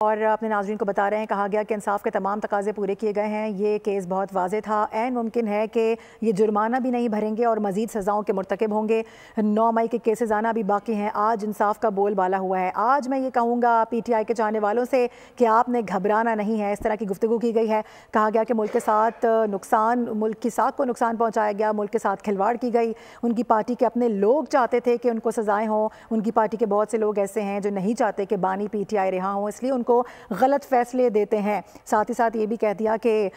اور اپنے ناظرین کو بتا رہے ہیں، کہا گیا کہ انصاف کے تمام تقاضے پورے کیے گئے ہیں۔ یہ کیس بہت واضح تھا، عین ممکن ہے کہ یہ جرمانہ بھی نہیں بھریں گے اور مزید سزاؤں کے مرتکب ہوں گے۔ 9 مئی کے کیسز آنا بھی باقی ہیں۔ آج انصاف کا بول بالا ہوا ہے۔ آج میں یہ کہوں گا پی ٹی آئی کے چاہنے والوں سے کہ آپ نے گھبرانا نہیں ہے۔ اس طرح کی گفتگو کی گئی ہے۔ کہا گیا کہ ملک کے ساتھ ملک کی ساکھ کو نقصان پہنچایا گیا، ملک کے ساتھ کھلواڑ کی گئی۔ ان کی پارٹی کے اپنے لوگ چاہتے تھے کہ ان کو سزائیں ہوں۔ ان کی پارٹی کے بہت سے لوگ ایسے ہیں جو نہیں چاہتے کہ بانی پی ٹی آئی رہا ہوں، اس لیے ان کو غلط فیصلے دیتے ہیں۔ ساتھ ہی ساتھ یہ بھی کہہ دیا کہ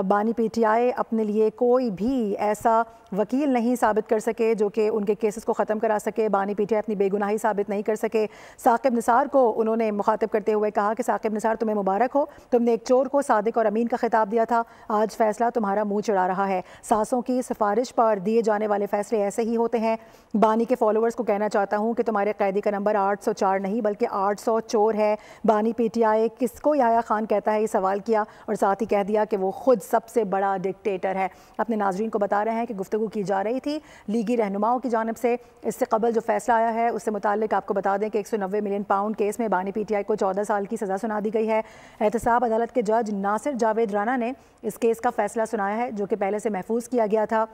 بانی پی ٹی آئی اپنے لیے کوئی بھی ایسا وکیل نہیں ثابت کر سکے جو کہ ان کے کیسز کو ختم کرا سکے۔ بانی پی ٹی آئی اپنی بے گناہی ثابت نہیں کر سکے۔ ثاقب نثار کو انہوں نے مخاطب کرتے ہوئے کہا کہ ثاقب نثار تمہیں مبارک ہو، تم نے ایک چور کو صادق اور امین کا خطاب دیا تھا، آج فیصلہ تمہارا منہ چڑھا رہا ہے۔ ساسوں کی سفارش پر دیے جانے والے فیصلے ایسے ہی ہوتے ہیں۔ بانی کے فالوورز کو کہنا چاہتا ہوں کہ تمہارے قیدی کا نمبر 804 نہیں بلکہ 800 چور ہے۔ بانی پی ٹی آئی کس کو یحییٰ خان کہتا ہے، یہ سوال کیا اور ساتھ ہی کہہ دیا کہ وہ خود سب سے بڑا ڈکٹیٹر ہے۔ اپنے ناظرین کو بتا رہے ہیں کہ گفتگو کی جا رہی تھی لیگی رہنماؤں کی جانب سے۔ اس سے قبل جو فیصلہ آیا ہے اس سے متعلق آپ کو بتا دیں کہ 190 ملین پاؤنڈ کیس میں بانی پی ٹی آئی کو 14 سال کی سزا سنا دی گئی ہے۔ احتساب عدالت کے جج ناصر جاوید رانا نے اس کیس کا فیصلہ سنایا ہے جو کہ پہلے سے محفوظ کیا گیا تھا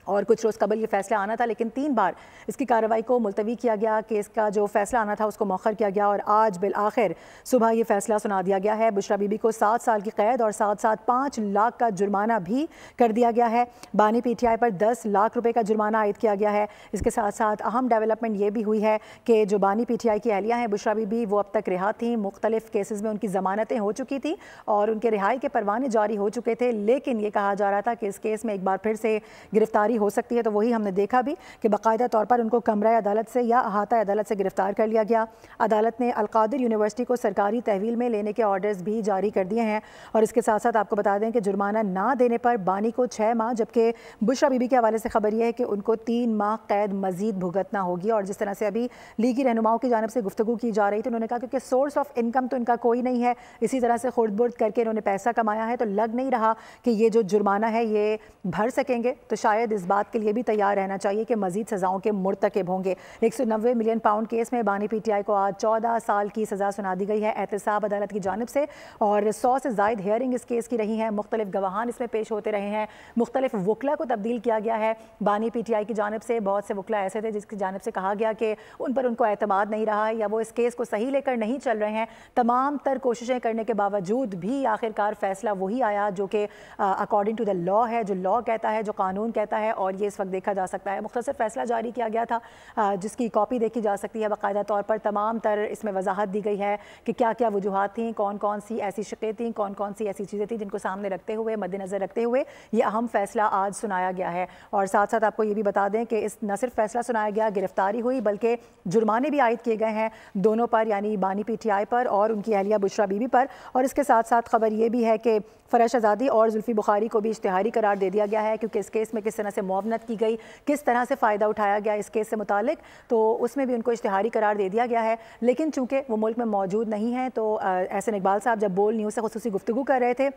اور کچھ روز قبل یہ فیصلہ آنا تھا، لیکن 3 بار اس کی کارروائی کو ملتوی کیا گیا۔ کیس کا جو فیصلہ آنا تھا اس کو مؤخر کیا گیا اور آج بالآخر صبح یہ فیصلہ سنا دیا گیا ہے۔ بشرا بی بی کو 7 سال کی قید اور ساتھ ساتھ 5 لاکھ کا جرمانہ بھی کر دیا گیا ہے۔ بانی پی ٹی آئی پر 10 لاکھ روپے کا جرمانہ عائد کیا گیا ہے۔ اس کے ساتھ ساتھ اہم ڈیولپمنٹ یہ بھی ہوئی ہے کہ جو بانی پی ٹی آئی کی اہلیہ ہیں بشرا بی بی، وہ اب تک رہا تھیں۔ مختلف کیسز میں ان کی ضمانتیں ہو چکی تھیں اور ان کے رہائی کے پروانے جاری ہو چکے تھے، لیکن یہ کہا جا رہا تھا کہ اس کیس میں ایک بار پھر سے گرفتاری ہو سکتی ہے، تو وہی ہم نے دیکھا بھی کہ باقاعدہ طور پر ان کو کمرہ عدالت سے یا احاطہ عدالت سے گرفتار کر لیا گیا۔ عدالت نے القادر یونیورسٹی کو سرکاری تحویل میں لینے کے آرڈرز بھی جاری کر دیے ہیں اور اس کے ساتھ ساتھ آپ کو بتا دیں کہ جرمانہ نہ دینے پر بانی کو 6 ماہ جبکہ بشرا بی بی کے حوالے سے خبر یہ ہے کہ ان کو 3 ماہ قید مزید بھگتنا ہوگی۔ اور جس طرح سے ابھی لیگی رہنماؤں کی جانب سے گفتگو کی جا رہی تھی، انہوں نے کہا کہ سورس آف انکم تو ان کا کوئی نہیں ہے، اسی طرح سے خرد برد کر کے انہوں نے پیسہ کمایا ہے، تو لگ نہیں رہا کہ یہ جو جرمانہ ہے یہ بھر سکیں گے، تو شاید اس بات کے لیے بھی تیار رہنا چاہیے کہ مزید سزاؤں کے مرتکب ہوں گے۔ 190 ملین پاؤنڈ کیس میں بانی پی ٹی آئی کو آج 14 سال کی سزا سنا دی گئی ہے احتساب عدالت کی جانب سے، اور 100 سے زائد ہیئرنگ اس کیس کی رہی ہیں۔ مختلف گواہان اس میں پیش ہوتے رہے ہیں، مختلف وکلا کو تبدیل کیا گیا ہے بانی پی ٹی آئی کی جانب سے۔ بہت سے وکلا ایسے تھے جس کی جانب سے کہا گیا کہ ان کو اعتماد نہیں رہا ہے یا وہ اس کیس کو صحیح لے کر نہیں چل رہے ہیں۔ تمام تر کوششیں کرنے کے باوجود بھی آخرکار فیصلہ وہی آیا جو کہ اکارڈنگ ٹو دا لا ہے، جو لا کہتا ہے، جو قانون کہتا ہے، اور یہ اس وقت دیکھا جا سکتا ہے۔ مختصر فیصلہ جاری کیا گیا تھا جس کی کاپی دیکھی جا سکتی ہے باقاعدہ طور پر۔ تمام تر اس میں وضاحت دی گئی ہے کہ کیا کیا وجوہات تھیں، کون کون سی ایسی شقیں تھیں، کون کون سی ایسی چیزیں تھیں جن کو سامنے رکھتے ہوئے، مد نظر رکھتے ہوئے یہ اہم فیصلہ آج سنایا گیا ہے۔ اور ساتھ ساتھ آپ کو یہ بھی بتا دیں کہ اس نہ صرف فیصلہ سنایا گیا، گرفتاری ہوئی، بلکہ جرمانے بھی عائد کیے گئے ہیں دونوں پر، یعنی بانی پی ٹی آئی پر اور ان کی اہلیہ بشرا بی بی پر۔ اور اس کے ساتھ ساتھ خبر یہ بھی ہے کہ فرح شہزادی اور زلفی بخاری کو بھی اشتہاری قرار دے دیا گیا ہے، کیونکہ اس کیس میں کس طرح سے معاونت کی گئی، کس طرح سے فائدہ اٹھایا گیا اس کیس سے متعلق، تو اس میں بھی ان کو اشتہاری قرار دے دیا گیا ہے۔ لیکن چونکہ وہ ملک میں موجود نہیں ہیں، تو احسن اقبال صاحب جب بول نیوز سے خصوصی گفتگو کر رہے تھے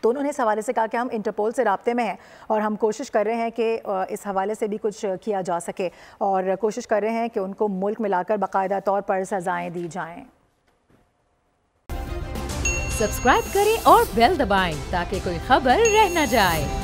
تو انہوں نے اس حوالے سے کہا کہ ہم انٹرپول سے رابطے میں ہیں اور ہم کوشش کر رہے ہیں کہ اس حوالے سے بھی کچھ کیا جا سکے، اور کوشش کر رہے ہیں کہ ان کو ملک میں لا کر باقاعدہ طور پر سزائیں دی جائیں۔ سبسکرائب کریں اور بیل دبائیں تاکہ کوئی خبر رہ نہ جائے۔